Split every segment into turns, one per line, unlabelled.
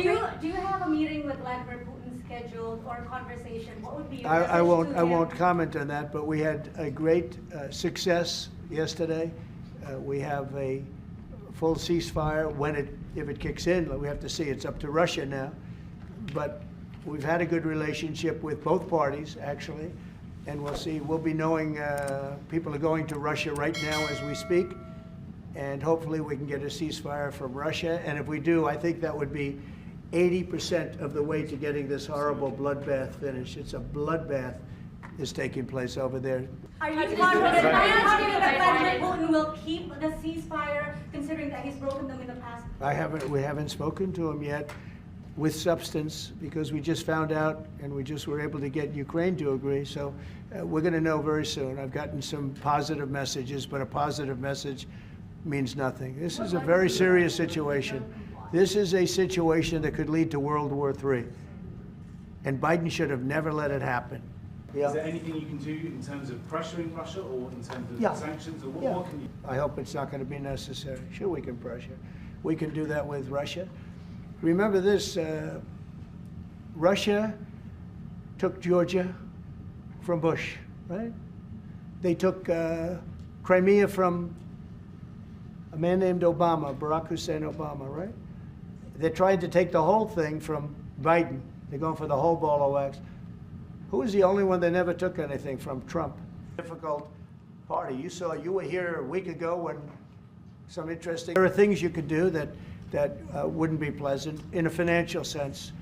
Do you have a meeting with Vladimir Putin scheduled or a conversation? What would be your
I won't
message
comment on that, but we had a great success yesterday. We have a full ceasefire if it kicks in. We have to see. It's up to Russia now. But we've had a good relationship with both parties, actually, and we'll see. We'll be knowing people are going to Russia right now as we speak, and hopefully we can get a ceasefire from Russia. And if we do, I think that would be 80% of the way to getting this horrible bloodbath finished. It's a bloodbath is taking place over there.
Are you confident that Vladimir Putin will keep the ceasefire, considering that he's broken them in the past?
We haven't spoken to him yet with substance, because we just found out and we just were able to get Ukraine to agree. So we're going to know very soon. I've gotten some positive messages, but a positive message means nothing. This is a very serious situation. This is a situation that could lead to World War III. And Biden should have never let it happen.
Yeah. Is there anything you can do in terms of pressuring Russia or in terms of sanctions? Or what can you?
I hope it's not going to be necessary. Sure, we can pressure. We can do that with Russia. Remember this, Russia took Georgia from Bush, right? They took Crimea from a man named Obama, Barack Hussein Obama, right? They're trying to take the whole thing from Biden. They're going for the whole ball of wax. Who was the only one that never took anything from? Trump. Difficult party. You were here a week ago when some interesting. There are things you could do that wouldn't be pleasant in a financial sense.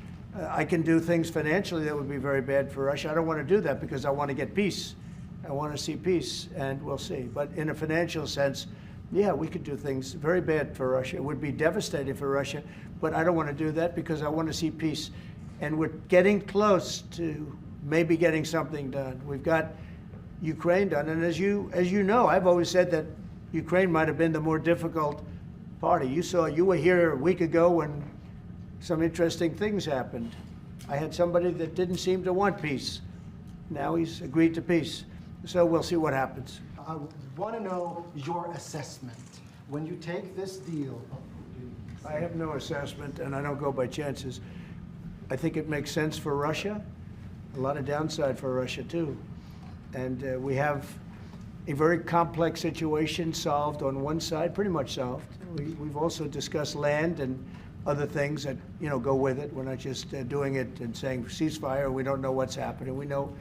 I can do things financially that would be very bad for Russia. I don't want to do that because I want to get peace. I want to see peace, and we'll see. But in a financial sense, yeah, we could do things very bad for Russia. It would be devastating for Russia, but I don't want to do that because I want to see peace. And we're getting close to maybe getting something done. We've got Ukraine done, and as you know, I've always said that Ukraine might have been the more difficult party. You were here a week ago when some interesting things happened. I had somebody that didn't seem to want peace. Now he's agreed to peace. So we'll see what happens.
I want to know your assessment. When you take this deal,
I have no assessment, and I don't go by chances. I think it makes sense for Russia. A lot of downside for Russia, too. And we have a very complex situation solved on one side, pretty much solved. We've also discussed land and other things that, go with it. We're not just doing it and saying ceasefire. We don't know what's happening. We know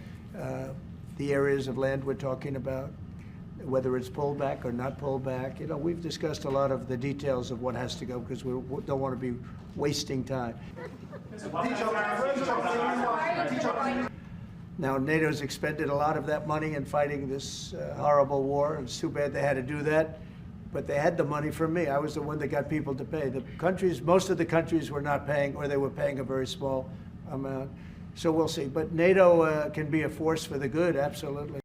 the areas of land we're talking about, whether it's pulled back or not pulled back. We've discussed a lot of the details of what has to go because we don't want to be wasting time. Now, NATO's expended a lot of that money in fighting this horrible war. It's too bad they had to do that, but they had the money from me. I was the one that got people to pay. Most of the countries were not paying, or they were paying a very small amount. So we'll see. But NATO can be a force for the good, absolutely.